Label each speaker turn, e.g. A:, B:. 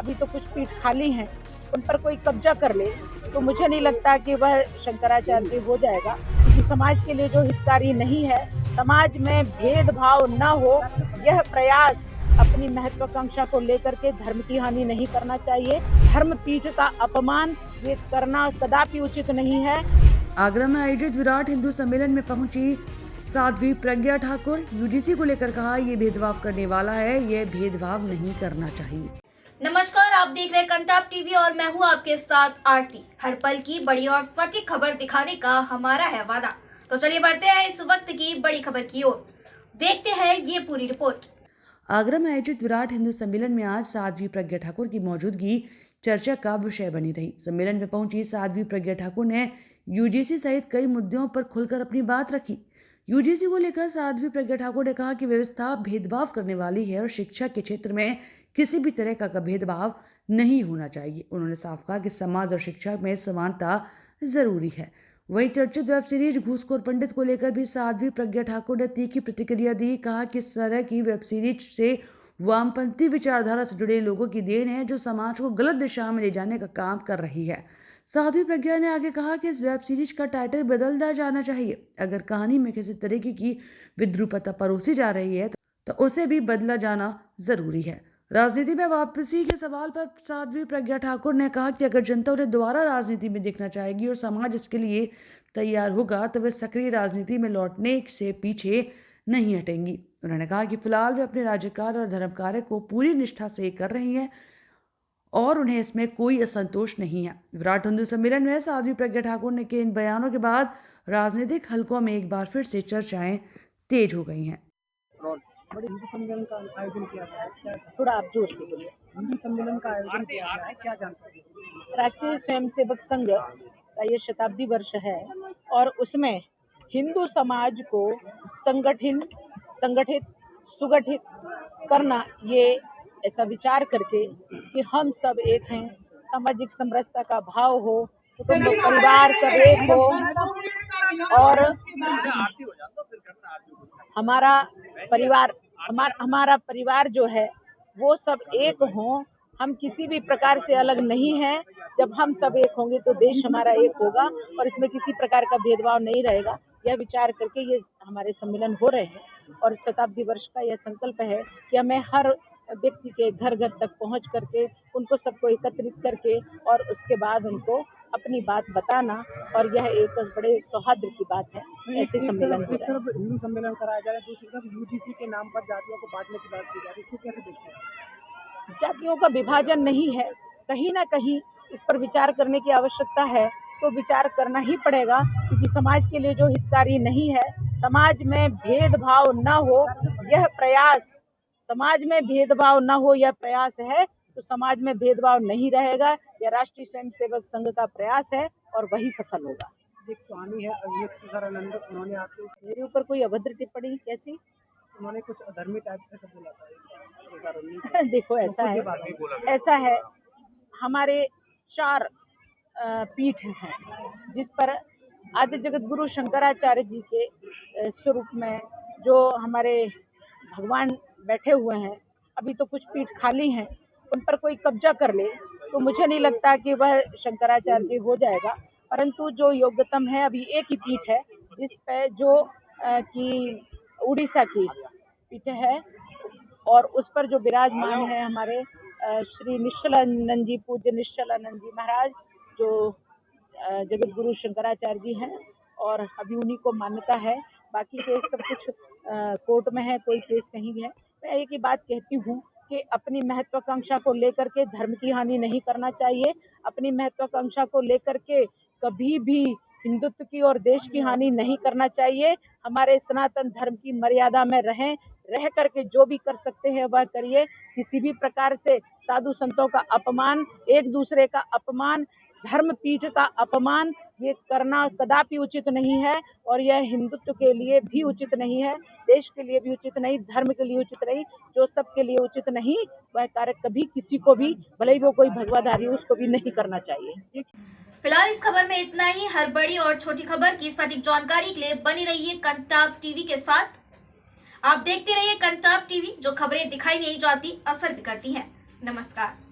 A: अभी तो कुछ पीठ खाली हैं, उन पर कोई कब्जा कर ले तो मुझे नहीं लगता कि वह शंकराचार्य हो जाएगा, क्योंकि समाज के लिए जो हितकारी नहीं है, समाज में भेदभाव न हो, यह प्रयास अपनी महत्वाकांक्षा को लेकर के धर्म की हानि नहीं करना चाहिए। धर्म पीठ का अपमान ये करना कदापि उचित नहीं है।
B: आगरा में आयोजित विराट हिंदू सम्मेलन में पहुंची साध्वी प्रज्ञा ठाकुर यूजीसी को लेकर कहा, ये भेदभाव करने वाला है, ये भेदभाव नहीं करना चाहिए।
C: नमस्कार, आप देख रहे हैं कंटाप टीवी और मैं हूं आपके साथ आरती। हर पल की बड़ी और सटीक खबर दिखाने का हमारा है वादा। तो चलिए बढ़ते हैं इस वक्त की बड़ी खबर की ओर, देखते हैं ये पूरी रिपोर्ट।
B: आगरा में आयोजित विराट हिंदू सम्मेलन में आज साध्वी प्रज्ञा ठाकुर की मौजूदगी चर्चा का विषय बनी रही। सम्मेलन में पहुंची साध्वी प्रज्ञा ठाकुर ने यूजीसी सहित कई मुद्दों पर खुलकर अपनी बात रखी। यूजीसी को लेकर साध्वी प्रज्ञा ठाकुर ने कहा कि व्यवस्था भेदभाव करने वाली है और शिक्षा के क्षेत्र में किसी भी तरह का भेदभाव नहीं होना चाहिए। उन्होंने साफ कहा कि समाज और शिक्षा में समानता जरूरी है। वहीं चर्चित वेब सीरीज घूसखोर पंडित को लेकर भी साध्वी प्रज्ञा ठाकुर ने तीखी प्रतिक्रिया दी। कहा कि इस तरह की वेब सीरीज से वामपंथी विचारधारा से जुड़े लोगों की देन है जो समाज को गलत दिशा में ले जाने का काम कर रही है। साध्वी प्रज्ञा ने आगे कहा कि इस वेब सीरीज का टाइटल बदल दिया जाना चाहिए। अगर कहानी में किसी तरीके की विद्रूपता परोसी जा रही है तो उसे भी बदला जाना जरूरी है। राजनीति में वापसी के सवाल पर साध्वी प्रज्ञा ठाकुर ने कहा कि अगर जनता उन्हें दोबारा राजनीति में देखना चाहेगी और समाज इसके लिए तैयार होगा तो वे सक्रिय राजनीति में लौटने से पीछे नहीं हटेंगी। उन्होंने कहा कि फिलहाल वे अपने राज्य कार्य और धर्म कार्य को पूरी निष्ठा से कर रही हैं और उन्हें इसमें कोई असंतोष नहीं है। विराट हिंदू सम्मेलन में साध्वी प्रज्ञा ठाकुर ने के इन बयानों के बाद राजनीतिक हलकों में एक बार फिर से चर्चाएं तेज हो गई हैं।
D: बड़े हिंदू सम्मेलन का आयोजन किया गया है,
A: थोड़ा आप जोर से बोलिए।
D: हिंदू सम्मेलन का आयोजन किया गया है, क्या जानकारी है?
A: राष्ट्रीय स्वयंसेवक संघ का ये शताब्दी वर्ष है और उसमें हिंदू समाज को संगठित सुगठित करना, ये ऐसा विचार करके कि हम सब एक हैं, सामाजिक समरसता का भाव हो, कुटुंब परिवार सब एक हो और हमारा परिवार जो है वो सब एक हो। हम किसी भी प्रकार से अलग नहीं हैं। जब हम सब एक होंगे तो देश हमारा एक होगा और इसमें किसी प्रकार का भेदभाव नहीं रहेगा। यह विचार करके ये हमारे सम्मेलन हो रहे हैं और शताब्दी वर्ष का यह संकल्प है कि हमें हर व्यक्ति के घर घर तक पहुंच करके उनको सबको एकत्रित करके और उसके बाद उनको अपनी बात बताना, और यह एक बड़े सौहार्द की बात है। ऐसे सम्मेलन हो रहा है।
D: हिंदू सम्मेलन कराया जा रहा है, दूसरी तरफ यूजीसी के नाम पर जातियों को बांटने की बात की जा रही है, इसको कैसे देखते हैं?
A: जातियों का विभाजन नहीं है, कहीं ना कहीं इस पर विचार करने की आवश्यकता है, तो विचार करना ही पड़ेगा, क्योंकि समाज के लिए जो हितकारी नहीं है, समाज में भेदभाव न हो यह प्रयास है, तो समाज में भेदभाव नहीं रहेगा। यह राष्ट्रीय स्वयंसेवक संघ का प्रयास है और वही सफल होगा।
D: एक स्वामी है अभियुक्त तुषारानंद, उन्होंने आपके
A: मेरे ऊपर कोई अभद्र टिप्पणी कैसी?
D: उन्होंने कुछ अधर्मी टाइप का सब बोला था।
A: देखो ऐसा है, हमारे 4 पीठ हैं जिस पर आदि जगत गुरु शंकराचार्य जी के स्वरूप में जो हमारे भगवान बैठे हुए हैं, अभी तो कुछ पीठ खाली हैं, उन पर कोई कब्जा कर ले तो मुझे नहीं लगता कि वह शंकराचार्य हो जाएगा। परंतु जो योग्यतम है, अभी एक ही पीठ है जिस पे जो कि उड़ीसा की पीठ है और उस पर जो विराजमान है हमारे श्री निश्चलानंद जी, पूज्य निश्चलानंद जी महाराज, जो जगत गुरु शंकराचार्य जी हैं, और अभी उन्हीं को मान्यता है। बाकी केस सब कुछ कोर्ट में है, कोई केस कहीं है। मैं एक ही बात कहती हूँ कि अपनी महत्वाकांक्षा को लेकर के धर्म की हानि नहीं करना चाहिए। अपनी महत्वाकांक्षा को लेकर के कभी भी हिंदुत्व की और देश की हानि नहीं करना चाहिए। हमारे सनातन धर्म की मर्यादा में रह करके जो भी कर सकते हैं वह करिए। किसी भी प्रकार से साधु संतों का अपमान, एक दूसरे का अपमान, धर्म पीठ का अपमान, ये करना कदापि उचित नहीं है और यह हिंदुत्व के लिए भी उचित नहीं है, देश के लिए भी उचित नहीं, धर्म के लिए उचित नहीं, जो सबके लिए उचित नहीं, वह कार्य कभी किसी को भी, भले ही वो कोई भगवाधारी हो, उसको भी नहीं करना चाहिए।
C: फिलहाल इस खबर में इतना ही। हर बड़ी और छोटी खबर की सटीक जानकारी के लिए बनी रहिए कंटाप टीवी के साथ। आप देखते रहिए कंटाप टीवी, जो खबरें दिखाई नहीं जाती असर भी करती हैं। नमस्कार।